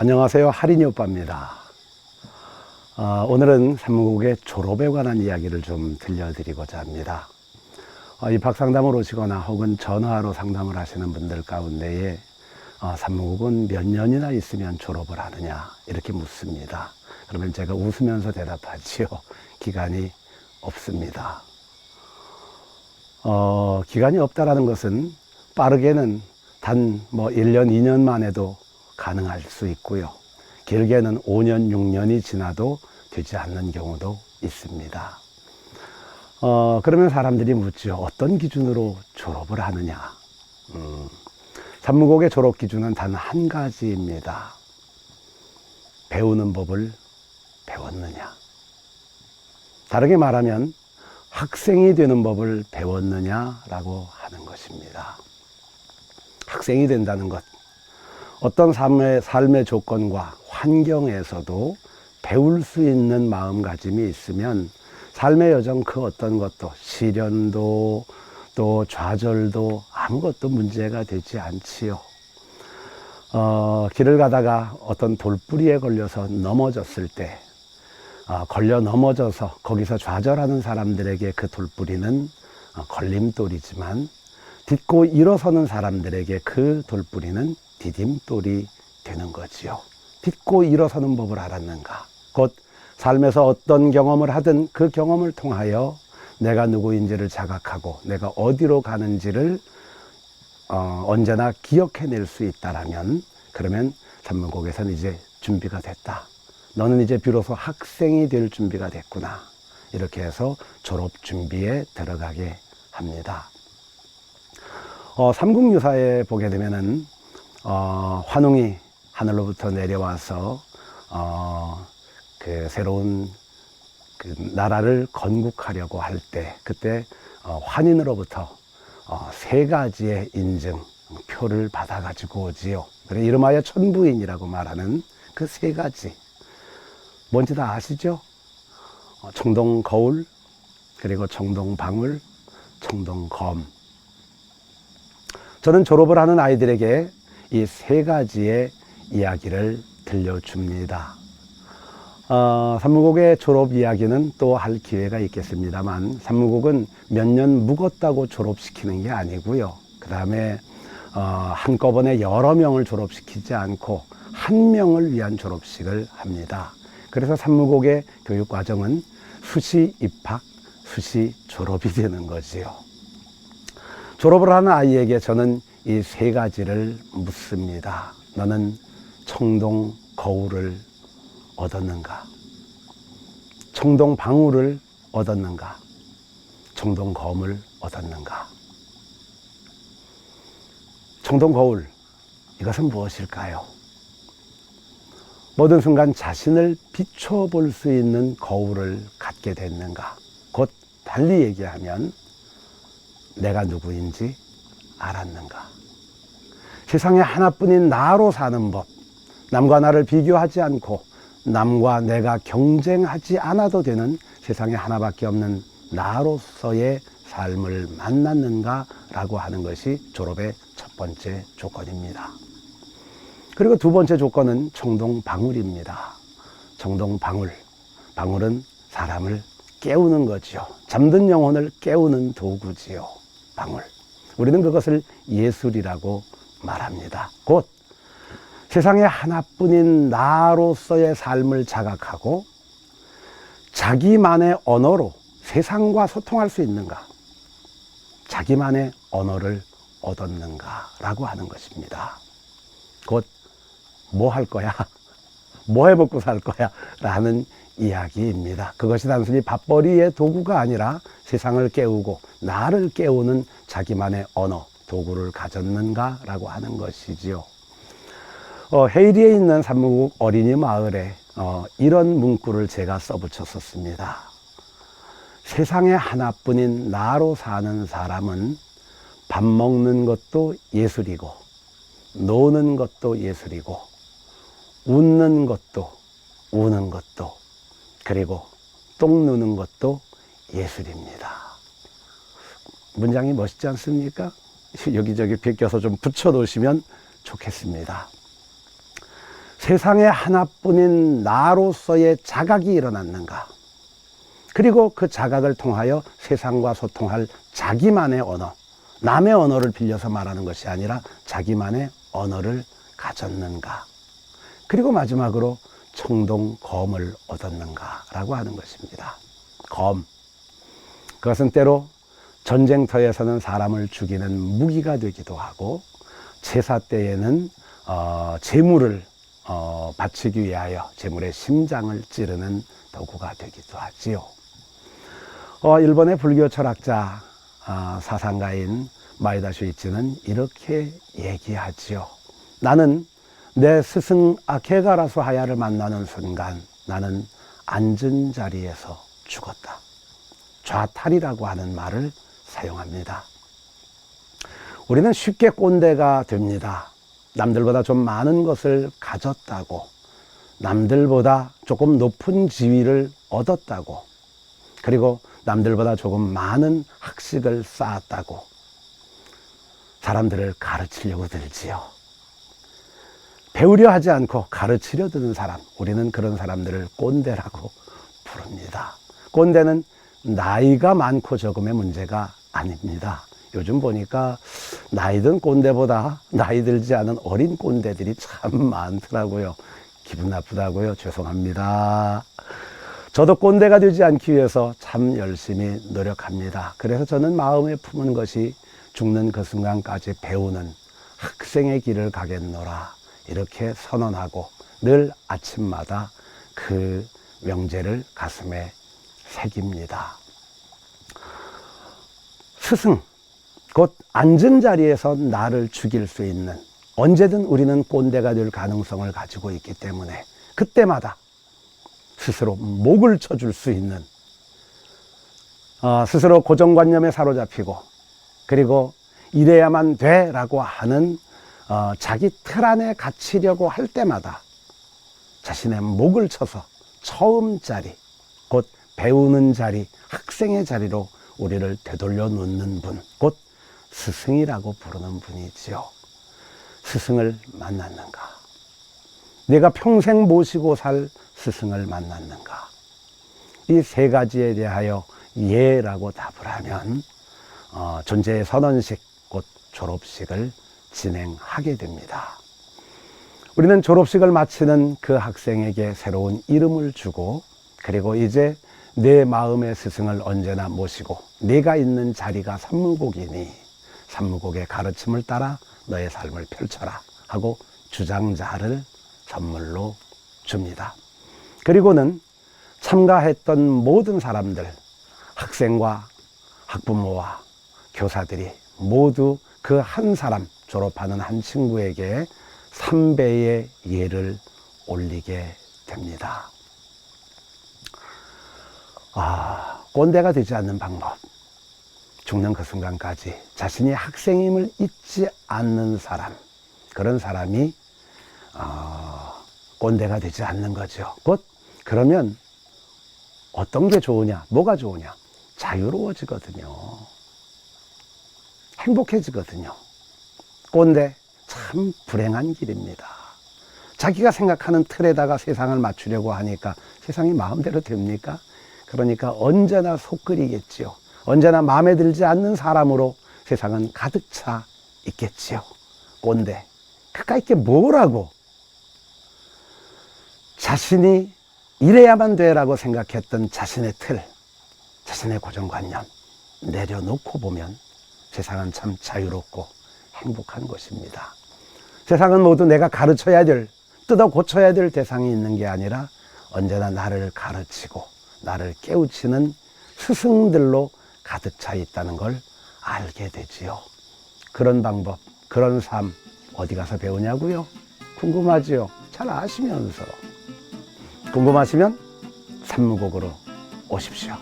안녕하세요. 하린이 오빠입니다. 오늘은 산무국의 졸업에 관한 이야기를 좀 들려드리고자 합니다. 입학 상담을 오시거나 혹은 전화로 상담을 하시는 분들 가운데에 산무국은 몇 년이나 있으면 졸업을 하느냐 이렇게 묻습니다. 그러면 제가 웃으면서 대답하지요. 기간이 없습니다. 기간이 없다라는 것은 빠르게는 단 1년, 2년 만에도 가능할 수 있고요. 길게는 5년, 6년이 지나도 되지 않는 경우도 있습니다. 그러면 사람들이 묻죠. 어떤 기준으로 졸업을 하느냐? 산무국의 졸업 기준은 단 한 가지입니다. 배우는 법을 배웠느냐? 다르게 말하면 학생이 되는 법을 배웠느냐라고 하는 것입니다. 학생이 된다는 것. 어떤 삶의 조건과 환경에서도 배울 수 있는 마음가짐이 있으면 삶의 여정 그 어떤 것도 시련도 또 좌절도 아무것도 문제가 되지 않지요. 길을 가다가 어떤 돌뿌리에 걸려서 넘어졌을 때 걸려 넘어져서 거기서 좌절하는 사람들에게 그 돌뿌리는 걸림돌이지만 딛고 일어서는 사람들에게 그 돌뿌리는 디딤돌이 되는 거지요. 딛고 일어서는 법을 알았는가? 곧 삶에서 어떤 경험을 하든 그 경험을 통하여 내가 누구인지를 자각하고 내가 어디로 가는지를 언제나 기억해낼 수 있다라면 그러면 산무국에서는 이제 준비가 됐다. 너는 이제 비로소 학생이 될 준비가 됐구나. 이렇게 해서 졸업 준비에 들어가게 합니다. 삼국유사에 보게 되면은 환웅이 하늘로부터 내려와서 그 새로운 그 나라를 건국하려고 할 때 그때 환인으로부터 3가지의 인증 표를 받아 가지고 오지요. 그래 이름하여 천부인이라고 말하는 그 3가지 뭔지 다 아시죠? 청동거울, 그리고 청동방울, 청동검. 저는 졸업을 하는 아이들에게 이 3가지의 이야기를 들려줍니다. 산무국의 졸업 이야기는 또 할 기회가 있겠습니다만 산무국은 몇 년 묵었다고 졸업시키는 게 아니고요. 그 다음에 한꺼번에 여러 명을 졸업시키지 않고 한 명을 위한 졸업식을 합니다. 그래서 산무국의 교육과정은 수시 입학, 수시 졸업이 되는 거지요. 졸업을 하는 아이에게 저는 이 3가지를 묻습니다. 너는 청동 거울을 얻었는가? 청동 방울을 얻었는가? 청동 검을 얻었는가? 청동 거울, 이것은 무엇일까요? 모든 순간 자신을 비춰볼 수 있는 거울을 갖게 됐는가? 곧 달리 얘기하면 내가 누구인지 알았는가? 세상에 하나뿐인 나로 사는 법, 남과 나를 비교하지 않고 남과 내가 경쟁하지 않아도 되는 세상에 하나밖에 없는 나로서의 삶을 만났는가 라고 하는 것이 졸업의 첫 번째 조건입니다. 그리고 두 번째 조건은 청동방울입니다. 청동방울, 방울은 사람을 깨우는 거지요. 잠든 영혼을 깨우는 도구지요. 방울. 우리는 그것을 예술이라고 말합니다. 곧 세상에 하나뿐인 나로서의 삶을 자각하고 자기만의 언어로 세상과 소통할 수 있는가? 자기만의 언어를 얻었는가? 라고 하는 것입니다. 곧 뭐 할 거야? 뭐 해먹고 살 거야? 라는 이야기입니다. 그것이 단순히 밥벌이의 도구가 아니라 세상을 깨우고 나를 깨우는 자기만의 언어, 도구를 가졌는가? 라고 하는 것이지요. 헤이리에 있는 산무국 어린이 마을에 이런 문구를 제가 써붙였었습니다. 세상에 하나뿐인 나로 사는 사람은 밥 먹는 것도 예술이고 노는 것도 예술이고 웃는 것도 우는 것도 그리고 똥 누는 것도 예술입니다. 문장이 멋있지 않습니까? 여기저기 베껴서 좀 붙여 놓으시면 좋겠습니다. 세상에 하나뿐인 나로서의 자각이 일어났는가? 그리고 그 자각을 통하여 세상과 소통할 자기만의 언어, 남의 언어를 빌려서 말하는 것이 아니라 자기만의 언어를 가졌는가? 그리고 마지막으로 청동검을 얻었는가라고 하는 것입니다. 검. 그것은 때로 전쟁터에서는 사람을 죽이는 무기가 되기도 하고, 제사 때에는 제물을 바치기 위하여 제물의 심장을 찌르는 도구가 되기도 하지요. 일본의 불교 철학자 사상가인 마에다 슈이치는 이렇게 얘기하지요. 나는 내 스승 아케가라수 하야를 만나는 순간 나는 앉은 자리에서 죽었다. 좌탈이라고 하는 말을 사용합니다. 우리는 쉽게 꼰대가 됩니다. 남들보다 좀 많은 것을 가졌다고, 남들보다 조금 높은 지위를 얻었다고, 그리고 남들보다 조금 많은 학식을 쌓았다고 사람들을 가르치려고 들지요. 배우려 하지 않고 가르치려 드는 사람, 우리는 그런 사람들을 꼰대라고 부릅니다. 꼰대는 나이가 많고 적음의 문제가 아닙니다. 요즘 보니까 나이 든 꼰대보다 나이 들지 않은 어린 꼰대들이 참 많더라고요. 기분 나쁘다고요. 죄송합니다. 저도 꼰대가 되지 않기 위해서 참 열심히 노력합니다. 그래서 저는 마음에 품은 것이 죽는 그 순간까지 배우는 학생의 길을 가겠노라, 이렇게 선언하고 늘 아침마다 그 명제를 가슴에 새깁니다. 스승, 곧 앉은 자리에서 나를 죽일 수 있는, 언제든 우리는 꼰대가 될 가능성을 가지고 있기 때문에 그때마다 스스로 목을 쳐줄 수 있는, 스스로 고정관념에 사로잡히고 그리고 이래야만 돼라고 하는 자기 틀 안에 갇히려고 할 때마다 자신의 목을 쳐서 처음 자리, 곧 배우는 자리, 학생의 자리로 우리를 되돌려 놓는 분, 곧 스승이라고 부르는 분이지요. 스승을 만났는가? 내가 평생 모시고 살 스승을 만났는가? 이 세 가지에 대하여 예라고 답을 하면 존재의 선언식, 곧 졸업식을 진행하게 됩니다. 우리는 졸업식을 마치는 그 학생에게 새로운 이름을 주고, 그리고 이제 내 마음의 스승을 언제나 모시고 네가 있는 자리가 삼무곡이니 삼무곡의 가르침을 따라 너의 삶을 펼쳐라 하고 주장자를 선물로 줍니다. 그리고는 참가했던 모든 사람들, 학생과 학부모와 교사들이 모두 그 한 사람, 졸업하는 한 친구에게 3배의 예를 올리게 됩니다. 꼰대가 되지 않는 방법. 죽는 그 순간까지 자신이 학생임을 잊지 않는 사람, 그런 사람이 꼰대가 되지 않는 거죠. 곧 그러면 어떤 게 좋으냐, 뭐가 좋으냐? 자유로워지거든요. 행복해지거든요. 꼰대, 참 불행한 길입니다. 자기가 생각하는 틀에다가 세상을 맞추려고 하니까 세상이 마음대로 됩니까? 그러니까 언제나 속끓이겠지요. 언제나 마음에 들지 않는 사람으로 세상은 가득 차 있겠지요. 꼰대, 그까이 게 뭐라고? 자신이 이래야만 돼라고 생각했던 자신의 틀, 자신의 고정관념 내려놓고 보면 세상은 참 자유롭고 행복한 것입니다. 세상은 모두 내가 가르쳐야 될, 뜯어 고쳐야 될 대상이 있는 게 아니라 언제나 나를 가르치고 나를 깨우치는 스승들로 가득 차 있다는 걸 알게 되지요. 그런 방법, 그런 삶 어디 가서 배우냐고요? 궁금하지요? 잘 아시면서. 궁금하시면 삼무곡으로 오십시오.